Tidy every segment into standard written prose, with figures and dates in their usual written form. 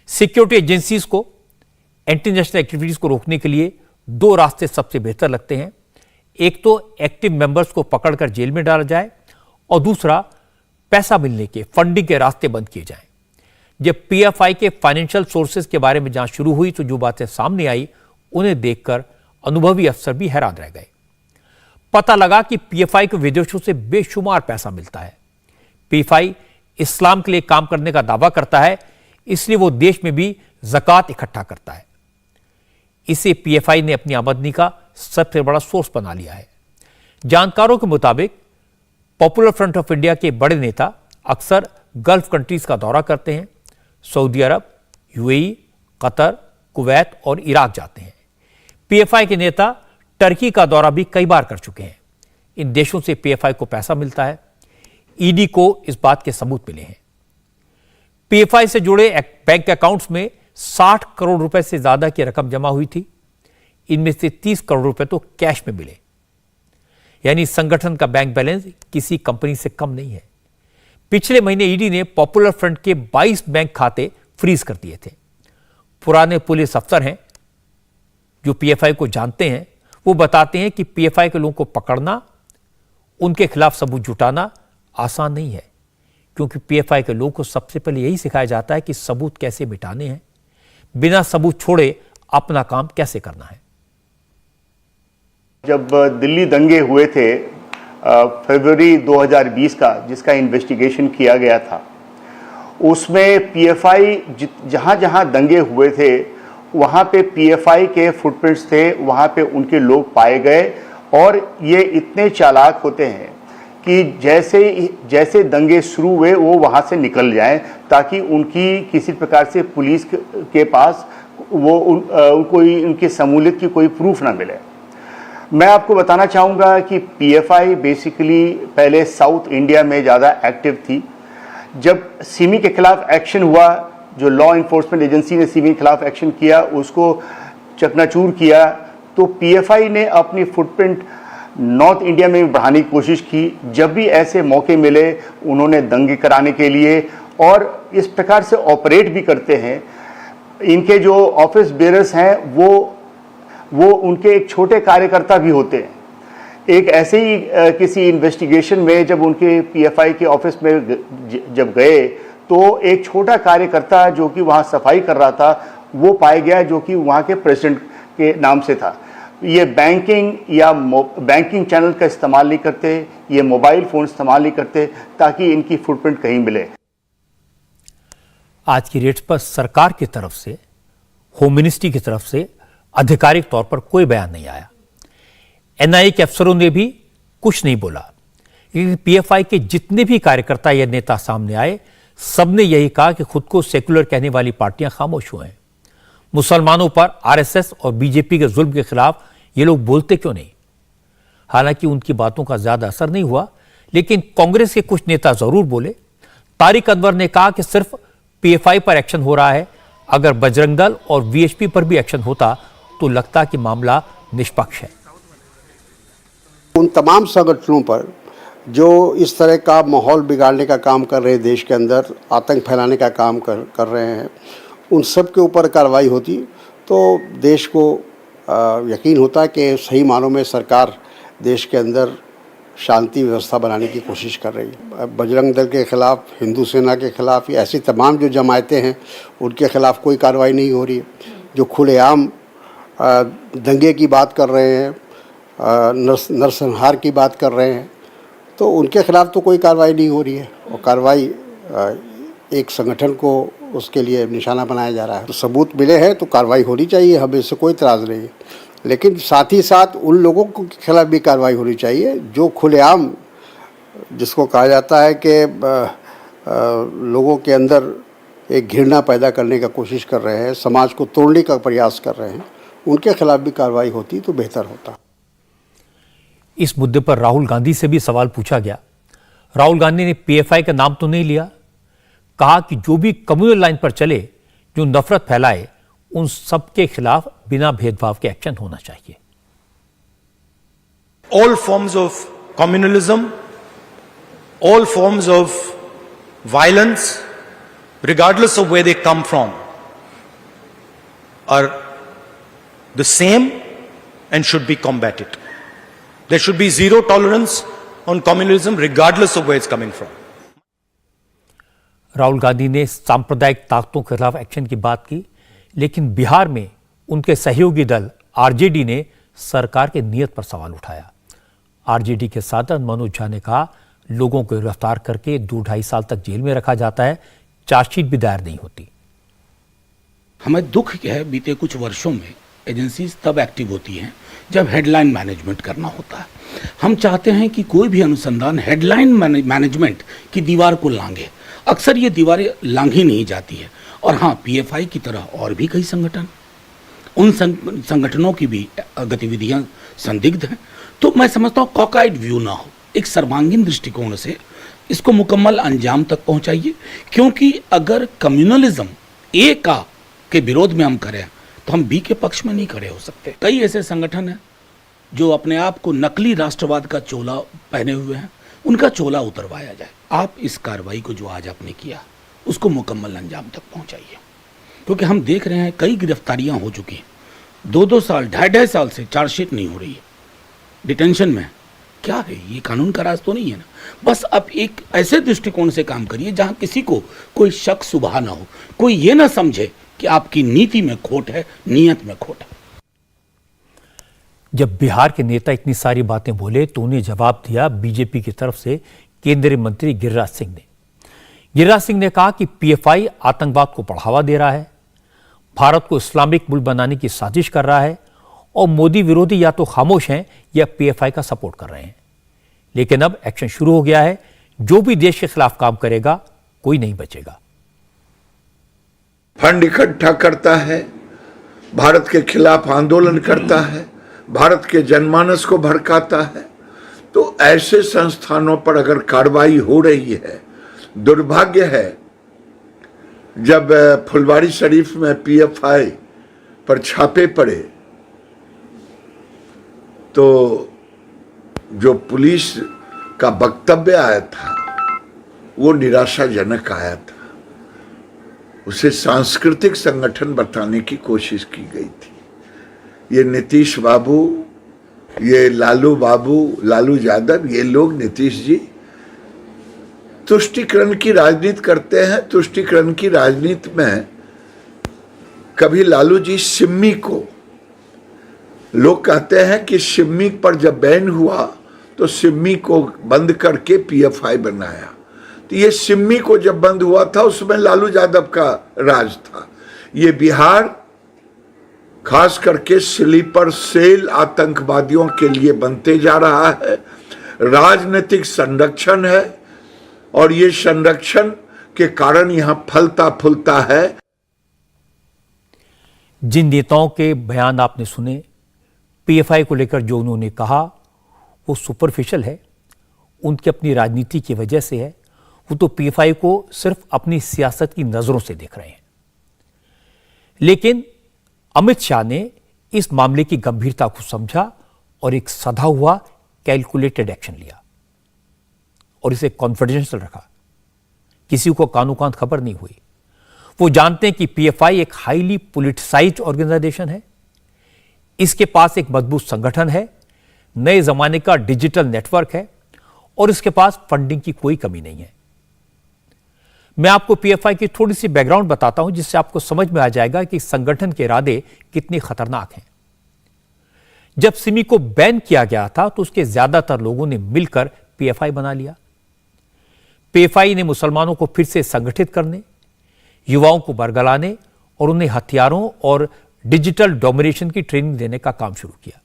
Security agencies को anti national activities को रोकने के लिए दो रास्ते सबसे बेहतर लगते हैं। एक तो एक्टिव मेंबर्स को पकड़कर जेल में डाला जाए और दूसरा पैसा मिलने के, फंडिंग के रास्ते बंद किए जाएं। जब पीएफआई के फाइनेंशियल सोर्सेज के बारे में जांच शुरू हुई तो जो बातें सामने आई उन्हें देखकर अनुभवी अफसर भी हैरान रह गए। पता लगा कि पीएफआई को विदेशों से बेशुमार पैसा मिलता है। पीएफआई इस्लाम के लिए काम करने का दावा करता है, इसलिए वो देश में भी ज़कात इकट्ठा करता है। इसे पीएफआई ने अपनी आमदनी का सबसे बड़ा सोर्स बना लिया है। जानकारों के मुताबिक पॉपुलर फ्रंट ऑफ इंडिया के बड़े नेता अक्सर गल्फ कंट्रीज का दौरा करते हैं। सऊदी अरब, यूएई, कतर, कुवैत और इराक जाते हैं। पीएफआई के नेता टर्की का दौरा भी कई बार कर चुके हैं। इन देशों से पीएफआई को पैसा मिलता है। ईडी को इस बात के सबूत मिले हैं। पीएफआई से जुड़े बैंक अकाउंट्स में 60 करोड़ रुपए से ज्यादा की रकम जमा हुई थी। इनमें से 30 करोड़ रुपए तो कैश में मिले, यानी संगठन का बैंक बैलेंस किसी कंपनी से कम नहीं है। पिछले महीने ईडी ने पॉपुलर फ्रंट के 22 बैंक खाते फ्रीज कर दिए थे। पुराने पुलिस अफसर हैं जो पीएफआई को जानते हैं, वो बताते हैं कि पीएफआई के लोगों को पकड़ना, उनके खिलाफ सबूत जुटाना आसान नहीं है, क्योंकि पीएफआई के लोगों को सबसे पहले यही सिखाया जाता है कि सबूत कैसे मिटाने हैं, बिना सबूत छोड़े अपना काम कैसे करना है। जब दिल्ली दंगे हुए थे फरवरी 2020 का, जिसका इन्वेस्टिगेशन किया गया था, उसमें पीएफआई जहां जहां दंगे हुए थे वहां पे पीएफआई के फुटप्रिंट्स थे, वहां पे उनके लोग पाए गए। और ये इतने चालाक होते हैं कि जैसे दंगे शुरू हुए वो वहां से निकल जाएं, ताकि उनकी किसी प्रकार से पुलिस के पास उनकी शमूलियत की कोई प्रूफ ना मिले। मैं आपको बताना चाहूँगा कि पीएफआई बेसिकली पहले साउथ इंडिया में ज़्यादा एक्टिव थी। जब सिमी के खिलाफ एक्शन हुआ, जो लॉ इन्फोर्समेंट एजेंसी ने सिमी के खिलाफ एक्शन किया, उसको चकनाचूर किया, तो पीएफआई ने अपनी फुटप्रिंट नॉर्थ इंडिया में भी बढ़ाने की कोशिश की। जब भी ऐसे मौके मिले उन्होंने दंगे कराने के लिए, और इस प्रकार से ऑपरेट भी करते हैं। इनके जो ऑफिस बेयरर्स हैं वो उनके एक छोटे कार्यकर्ता भी होते हैं। एक ऐसे ही किसी इन्वेस्टिगेशन में जब उनके पीएफआई के ऑफिस में जब गए तो एक छोटा कार्यकर्ता जो कि वहाँ सफाई कर रहा था वो पाया गया, जो कि वहाँ के प्रेसिडेंट के नाम से था। ये बैंकिंग चैनल का इस्तेमाल नहीं करते, ये मोबाइल फोन इस्तेमाल नहीं करते, ताकि इनकी फुटप्रिंट कहीं मिले। आज की डेट पर सरकार की तरफ से, होम मिनिस्ट्री की तरफ से आधिकारिक तौर पर कोई बयान नहीं आया। एनआईए के अफसरों ने भी कुछ नहीं बोला। पीएफआई के जितने भी कार्यकर्ता या नेता सामने आए, सबने यही कहा कि खुद को सेकुलर कहने वाली पार्टियां खामोश हुए हैं। मुसलमानों पर आरएसएस और बीजेपी के जुल्म के खिलाफ ये लोग बोलते क्यों नहीं? हालांकि उनकी बातों का ज्यादा असर नहीं हुआ, लेकिन कांग्रेस के कुछ नेता जरूर बोले। तारिक अनवर ने कहा कि सिर्फ पीएफआई पर एक्शन हो रहा है, अगर बजरंग दल और वीएचपी पर भी एक्शन होता तो लगता कि मामला निष्पक्ष है। उन तमाम संगठनों पर जो इस तरह का माहौल बिगाड़ने का काम कर रहे हैं, देश के अंदर आतंक फैलाने का काम कर रहे हैं, उन सब के ऊपर कार्रवाई होती तो देश को यकीन होता है कि सही मानों में सरकार देश के अंदर शांति व्यवस्था बनाने की कोशिश कर रही है। बजरंग दल के खिलाफ, हिंदू सेना के खिलाफ, या ऐसी तमाम जो जमायतें हैं उनके खिलाफ कोई कार्रवाई नहीं हो रही है। जो खुलेआम दंगे की बात कर रहे हैं, नरसंहार की बात कर रहे हैं, तो उनके खिलाफ तो कोई कार्रवाई नहीं हो रही है। और कार्रवाई एक संगठन को उसके लिए निशाना बनाया जा रहा है। तो सबूत मिले हैं तो कार्रवाई होनी चाहिए, हमें इससे कोई इतराज़ नहीं है। लेकिन साथ ही साथ उन लोगों के खिलाफ भी कार्रवाई होनी चाहिए जो खुलेआम, जिसको कहा जाता है कि लोगों के अंदर एक घृणा पैदा करने का कोशिश कर रहे हैं, समाज को तोड़ने का प्रयास कर रहे हैं, उनके खिलाफ भी कार्रवाई होती तो बेहतर होता। इस मुद्दे पर राहुल गांधी से भी सवाल पूछा गया। राहुल गांधी ने पीएफआई का नाम तो नहीं लिया, कहा कि जो भी कम्युनल लाइन पर चले, जो नफरत फैलाए, उन सबके खिलाफ बिना भेदभाव के एक्शन होना चाहिए। All forms of communalism, all forms of violence, regardless of where they come from, are the same and should be combated. There should be zero tolerance on communalism regardless of where it's coming from. Rahul Gandhi ने सांप्रदायिक ताकतों के खिलाफ action की बात की, लेकिन बिहार में उनके सहयोगी दल आरजेडी ने सरकार के नियत पर सवाल उठाया। आरजेडी के सांसद मनोज झा ने कहा, लोगों को गिरफ्तार करके 2-2.5 साल तक जेल में रखा जाता है, चार्जशीट भी दायर नहीं होती। हमें दुख है, बीते कुछ वर्षों में एजेंसीज तब एक्टिव होती हैं जब हेडलाइन मैनेजमेंट करना होता है। हम चाहते हैं कि कोई भी अनुसंधान हेडलाइन मैनेजमेंट की दीवार को लांघे। अक्सर ये दीवारें लांघी नहीं जाती है। और हाँ, पीएफआई की तरह और भी कई संगठन, उन संगठनों की भी गतिविधियां संदिग्ध हैं। तो मैं समझता हूँ कॉकआइड व्यू ना हो, एक सर्वांगीण दृष्टिकोण से इसको मुकम्मल अंजाम तक पहुंचाइए। क्योंकि अगर कम्युनलिज्म ए के विरोध में हम करें तो हम बी के पक्ष में नहीं खड़े हो सकते। कई ऐसे संगठन हैं जो अपने आप को नकली राष्ट्रवाद का चोला पहने हुए हैं, उनका चोला उतरवाया जाए। आप इस कार्रवाई को जो आज आपने किया उसको मुकम्मल अंजाम तक पहुंचाइए। क्योंकि हम देख रहे हैं कई गिरफ्तारियां हो चुकी हैं, 2-2 साल 2.5 साल से चार्जशीट नहीं हो रही है, डिटेंशन में। क्या है ये? कानून का राज तो नहीं है ना। बस अब एक ऐसे दृष्टिकोण से काम करिए जहां किसी को कोई शक सुबह ना हो, कोई ये ना समझे कि आपकी नीति में खोट है, नीयत में खोट है। जब बिहार के नेता इतनी सारी बातें बोले तो उन्हें जवाब दिया बीजेपी की तरफ से केंद्रीय मंत्री गिरिराज सिंह ने। गिरिराज सिंह ने कहा कि पीएफआई आतंकवाद को बढ़ावा दे रहा है, भारत को इस्लामिक मुल्क बनाने की साजिश कर रहा है और मोदी विरोधी या तो खामोश हैं या पीएफआई का सपोर्ट कर रहे हैं। लेकिन अब एक्शन शुरू हो गया है, जो भी देश के खिलाफ काम करेगा कोई नहीं बचेगा। फंड इकट्ठा करता है, भारत के खिलाफ आंदोलन करता है, भारत के जनमानस को भड़काता है, तो ऐसे संस्थानों पर अगर कार्रवाई हो रही है, दुर्भाग्य है जब फुलवारी शरीफ में पीएफआई पर छापे पड़े तो जो पुलिस का वक्तव्य आया था वो निराशाजनक आया था। उसे सांस्कृतिक संगठन बताने की कोशिश की गई थी। ये नीतीश बाबू, ये लालू बाबू, लालू यादव, ये लोग, नीतीश जी तुष्टीकरण की राजनीति करते हैं। तुष्टीकरण की राजनीति में कभी लालू जी सिम्मी को, लोग कहते हैं कि सिम्मी पर जब बैन हुआ तो सिम्मी को बंद करके पीएफआई बनाया। तो ये सिम्मी को जब बंद हुआ था उसमें लालू यादव का राज था। ये बिहार खास करके स्लीपर सेल आतंकवादियों के लिए बनते जा रहा है। राजनीतिक संरक्षण है और ये संरक्षण के कारण यहां फलता फूलता है। जिन नेताओं के बयान आपने सुने पीएफआई को लेकर जो उन्होंने कहा वो सुपरफिशियल है, उनकी अपनी राजनीति की वजह से है। वो तो पीएफआई को सिर्फ अपनी सियासत की नजरों से देख रहे हैं। लेकिन अमित शाह ने इस मामले की गंभीरता को समझा और एक सधा हुआ कैलकुलेटेड एक्शन लिया और इसे कॉन्फिडेंशियल रखा। किसी को कानो कान खबर नहीं हुई। वो जानते हैं कि पीएफआई एक हाईली पॉलिटिसाइज्ड ऑर्गेनाइजेशन है, इसके पास एक मजबूत संगठन है, नए जमाने का डिजिटल नेटवर्क है और इसके पास फंडिंग की कोई कमी नहीं है। मैं आपको पीएफआई की थोड़ी सी बैकग्राउंड बताता हूं जिससे आपको समझ में आ जाएगा कि संगठन के इरादे कितने खतरनाक हैं। जब सिमी को बैन किया गया था तो उसके ज्यादातर लोगों ने मिलकर पीएफआई बना लिया। पीएफआई ने मुसलमानों को फिर से संगठित करने, युवाओं को बरगलाने और उन्हें हथियारों और डिजिटल डोमिनेशन की ट्रेनिंग देने का काम शुरू किया।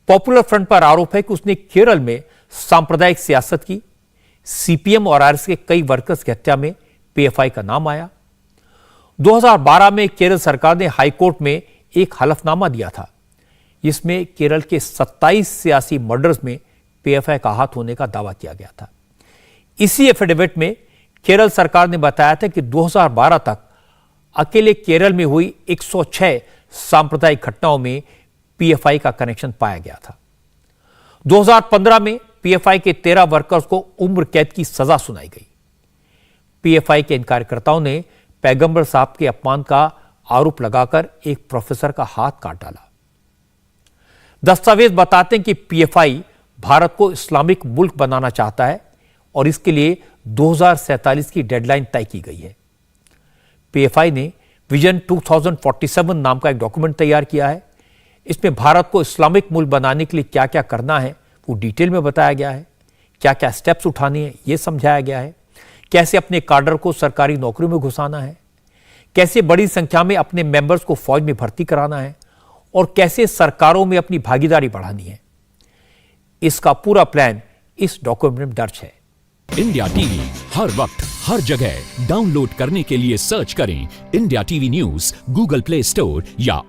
पॉपुलर फ्रंट पर आरोप है कि उसने केरल में सांप्रदायिक सियासत की। सीपीएम और आरएस के कई वर्कर्स की हत्या में पीएफआई का नाम आया। 2012 में केरल सरकार ने हाईकोर्ट में एक हलफनामा दिया था जिसमें केरल के 27 सियासी मर्डर्स में पीएफआई का हाथ होने का दावा किया गया था। इसी एफिडेविट में केरल सरकार ने बताया था कि 2012 तक अकेले केरल में हुई 106 सांप्रदायिक घटनाओं में पीएफआई का कनेक्शन पाया गया था। 2015 में पीएफआई के 13 वर्कर्स को उम्र कैद की सजा सुनाई गई। पीएफआई के इन कार्यकर्ताओं ने पैगंबर साहब के अपमान का आरोप लगाकर एक प्रोफेसर का हाथ काट डाला। दस्तावेज बताते हैं कि पीएफआई भारत को इस्लामिक मुल्क बनाना चाहता है और इसके लिए 2047 की डेडलाइन तय की गई है। पीएफआई ने विजन 2047 नाम का एक डॉक्यूमेंट तैयार किया है। इसमें भारत को इस्लामिक मुल्क बनाने के लिए क्या क्या करना है वो डिटेल में बताया गया है। क्या क्या स्टेप्स उठाने हैं ये समझाया गया है। कैसे अपने काडर को सरकारी नौकरियों में घुसाना है, कैसे बड़ी संख्या में अपने मेंबर्स को फौज में भर्ती कराना है और कैसे सरकारों में अपनी भागीदारी बढ़ानी है। इसका पूरा प्लान इस डॉक्यूमेंट में दर्ज है। इंडिया टीवी हर वक्त हर जगह डाउनलोड करने के लिए सर्च करें India TV news Google play store या